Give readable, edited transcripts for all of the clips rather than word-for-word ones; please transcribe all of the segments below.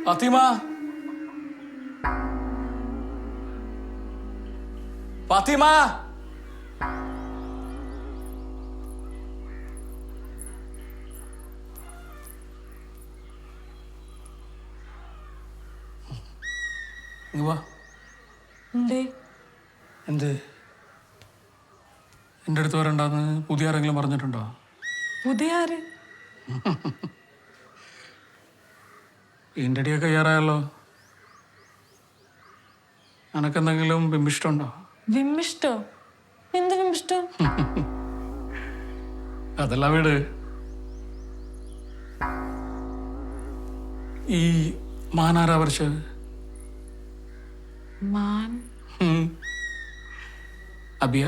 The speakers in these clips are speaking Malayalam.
ഫാത്തിമ ഫാത്തിമ എന്ത് എൻ്റെ അടുത്ത് വരണ്ടെന്ന് പുതിയ ആരെങ്കിലും പറഞ്ഞിട്ടുണ്ടോ? പുതിയ ആര്? ഇതിൻ്റെ അടിയൊക്കെ കയ്യാറായല്ലോ. എനക്കെന്തെങ്കിലും ബിംബിഷ്ടമുണ്ടോ? വിമ്മിഷ്ടോ? എന്ത് വിമ്മിഷ്ടം? അതല്ല വീട്. ഈ മാനാരാ വരച്ചത്? മാൻ അബിയ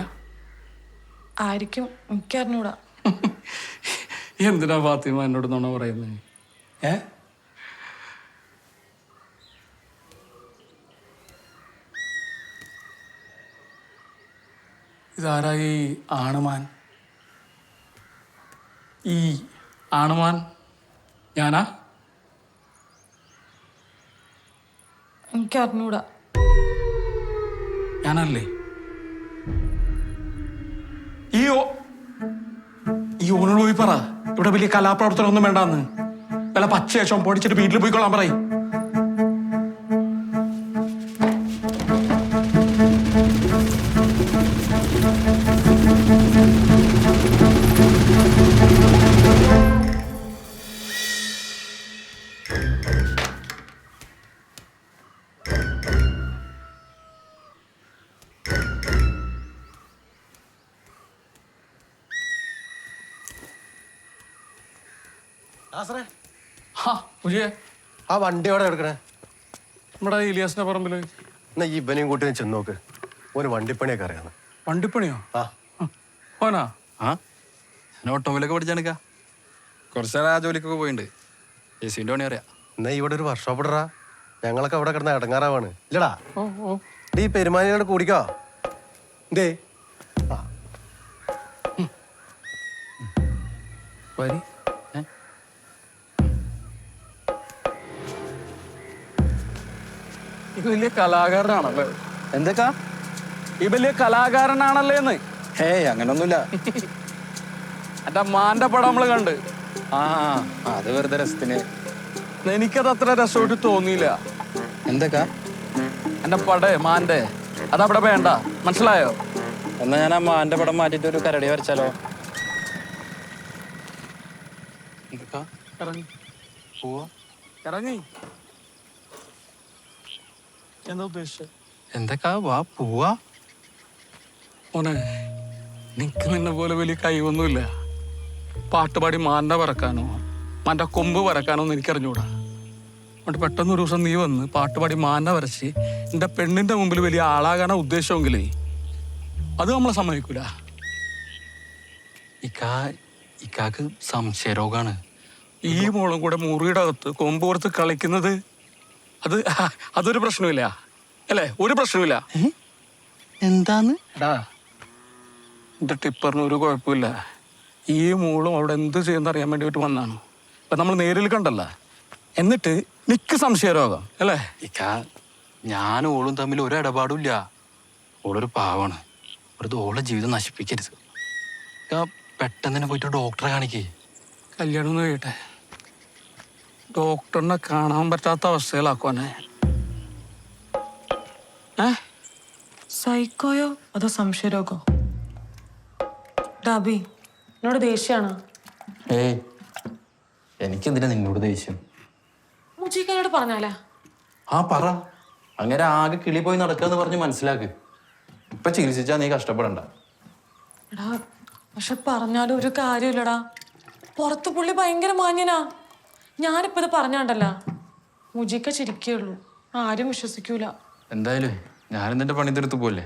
ആയിരിക്കും, എനിക്കറിഞ്ഞൂടാ. എന്തിനാ ഫാത്തിമ എന്നോട് നുണ പറയുന്നത്? ഇതാരാ ഈ ആണുമാൻ? ഈ ആണുമാൻ ഞാനാ? എനിക്കറിഞ്ഞൂടാ. ഞാനല്ലേ? ഈ ഓനോട് പോയി പറ ഇവിടെ വലിയ കലാപ്രവർത്തനം ഒന്നും വേണ്ടാന്ന്. വല്ല പച്ചയശം പൊടിച്ചിട്ട് വീട്ടിൽ പോയിക്കൊള്ളാൻ പറയും. ആ വണ്ടി എവിടെ എടുക്കണേ? നമ്മുടെ ഇലിയാസിന്റെ പറമ്പില്. എന്നാ ഈ ഇവനെയും കൂട്ടി ചെന്ന് നോക്ക്. ഓന് വണ്ടിപ്പണിയൊക്കെ അറിയാന്ന്. വണ്ടിപ്പണിയോ? ഓനാ? ഞാൻ ഓട്ടോമൊബൈലൊക്കെ പഠിച്ചെടുക്ക. കുറച്ചേരം ആ ജോലിക്കൊക്കെ പോയിട്ടുണ്ട്. എസിന്റെ പണി അറിയാം. എന്നാ ഇവിടെ ഒരു വർക്ക്ഷോപ്പ് ഇടറാ. ഞങ്ങളൊക്കെ അവിടെ കിടന്ന ഇടങ്ങാറാവാണ്. ഇല്ലടാ ഈ പെരുമാനിയോട് കൂടിക്കോ. എന്തേ വരി. ഇത് വലിയ കലാകാരനാണല്ലേ? എന്തൊക്കാ? ഈ വലിയ കലാകാരനാണല്ലേന്ന്. ഹേയ് അങ്ങനൊന്നുമില്ല. എന്റെ മാന്റെ പടം നമ്മള് കണ്ട്. അത് വെറുതെ രസത്തിന്. എനിക്കത് അത്ര രസമായിട്ട് തോന്നിയില്ല. എന്തൊക്കാ? എന്റെ പടേ മാന്റെ അതവിടെ വേണ്ട, മനസ്സിലായോ? എന്നാ ഞാൻ ആ മാന്റെ പടം മാറ്റിട്ട് ഒരു കരടി വരച്ചാലോ? എന്തൊക്കാ? ഇറങ്ങി പോവാ. ഇറങ്ങി. എന്താ ഉദ്ദേശിച്ചത്? എന്തൊക്കാ? വാ പോവാ. മോനെ, നിനക്ക് നിന്നെ പോലെ വലിയ കഴിവൊന്നുമില്ല. പാട്ടുപാടി മാന്റെ പറക്കാനോ മാന്റെ കൊമ്പ് വരക്കാനോ ഒന്നും എനിക്കറിഞ്ഞൂടാ. അതുകൊണ്ട് പെട്ടെന്ന് ഒരു ദിവസം നീ വന്ന് പാട്ടുപാടി മാന്റെ വരച്ച് എന്റെ പെണ്ണിന്റെ മുമ്പിൽ വലിയ ആളാകാനാ ഉദ്ദേശമെങ്കിലേ അത് നമ്മളെ സമ്മതിക്കൂല. ഇക്കാക്ക് സംശയരോഗാണ്. ഈ മോളും കൂടെ മുറിയുടെ അകത്ത് കൊമ്പ് കൊടുത്ത് കളിക്കുന്നത് അതൊരു പ്രശ്നമില്ല അല്ലേ? ഒരു പ്രശ്നമില്ല. എന്താന്ന്? എടാ, എന്റെ ടിപ്പറിന് ഒരു കുഴപ്പമില്ല. ഈ മോളും അവിടെ എന്ത് ചെയ്യുന്ന അറിയാൻ വേണ്ടിയിട്ട് വന്നാണ്. അപ്പൊ നമ്മൾ നേരിൽ കണ്ടല്ല. എന്നിട്ട് നിക്ക് സംശയരോഗം അല്ലേ? ഞാൻ ഓളും തമ്മിൽ ഒരു ഇടപാടും ഇല്ല. ഓളൊരു പാവാണ്. വെറുതെ ഓളെ ജീവിതം നശിപ്പിക്കരുത്. പെട്ടെന്ന് തന്നെ പോയിട്ട് ഡോക്ടറെ കാണിക്കേ. കല്യാണം ഒന്ന് കഴിയട്ടെ. ഡോക്ടറിനെ കാണാൻ പറ്റാത്ത അവസ്ഥയിലാക്കുവാനെ. സൈക്കോയോ അതോ സംശയരോഗോ? ഡാബി, എന്നോട് ദേഷ്യാണ്. ഏയ്, എനിക്കെന്തിനാ നിന്നോട് ദേഷ്യം? മുജിക്കാനോട് പറഞ്ഞാലാ? പറ. അങ്ങനെ ആകെ കിളി പോയി നടക്കാന്ന് പറഞ്ഞ് മനസ്സിലാക്ക്. ഇപ്പൊ ചികിത്സിച്ചാ നീ കഷ്ടപ്പെടണ്ട. എടാ, പക്ഷെ പറഞ്ഞാലും ഒരു കാര്യമില്ലടാ. പുറത്ത് പുള്ളി ഭയങ്കര മാന്യനാ. ഞാനിപ്പോ ഇത് പറഞ്ഞാണ്ടല്ല, മുജിക്ക ചിരിക്കുള്ളൂ. ആരും വിശ്വസിക്കൂല. എന്തായാലും ഞാനും നിന്റെ പണി തീർത്ത് പോലെ.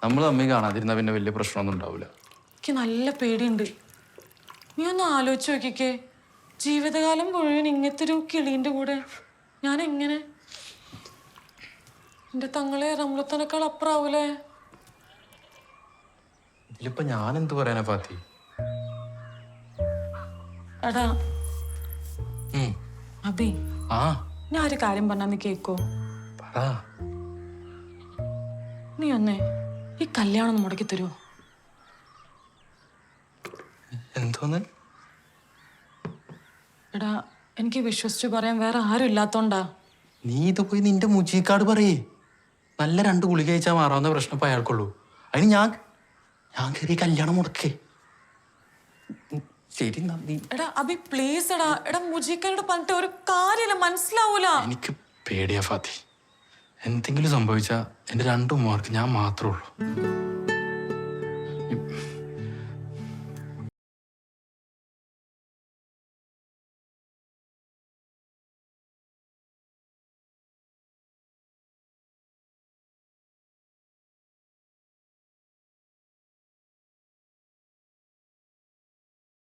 നമ്മൾ തമ്മിൽ കാണാതിരുന്ന പിന്നെ വലിയ പ്രശ്നമൊന്നും ഉണ്ടാവില്ല. എനിക്ക് നല്ല പേടിയുണ്ട്. നീ ഒന്ന് ആലോചിച്ച് നോക്കിക്കേ, ജീവിതകാലം മുഴുവൻ ഇങ്ങനത്തെ ഒരു കിളീൻ്റെ കൂടെ ഞാൻ എങ്ങനെ? എൻ്റെ തങ്ങളെ റംലത്തിനേക്കാൾ അപ്പുറാവൂലേ? ഇതിലിപ്പോ ഞാൻ എന്ത് പറയാനാ ഫാത്തി? എടാ അബി, ഞാൻ ഒരു കാര്യം പറഞ്ഞാ നീ കേക്കോ? പറ. നീ ഒന്നേ ഈ കല്യാണം ഒന്ന് മുടക്കി തരുമോ? എന്തോന്ന്? എടാ, എനിക്ക് വിശ്വസിച്ച് പറയാൻ വേറെ ആരും ഇല്ലാത്തോണ്ടാ. നീ ഇത് പോയി നിന്റെ മുജീക്കാട് പറയേ. നല്ല 2 ഗുളിക കഴിച്ചാൽ മാറാവുന്ന പ്രശ്നം ഇപ്പൊ അയാൾക്കുള്ളൂ. അതിന് ഞാൻ കയറി കല്യാണം മുടക്കേ. ശരി നീ. എടാ അബി പ്ലീസ് എടാ. എടാ മുജീക്കനോട് പറഞ്ഞിട്ട് ഒരു കാര്യമില്ല, മനസ്സിലാവൂല. എനിക്ക് പേടിയാ ഫാത്തി. എന്തെങ്കിലും സംഭവിച്ചാ എന്റെ 2 ഉമ്മമാർക്ക് ഞാൻ മാത്രമേ ഉള്ളൂ.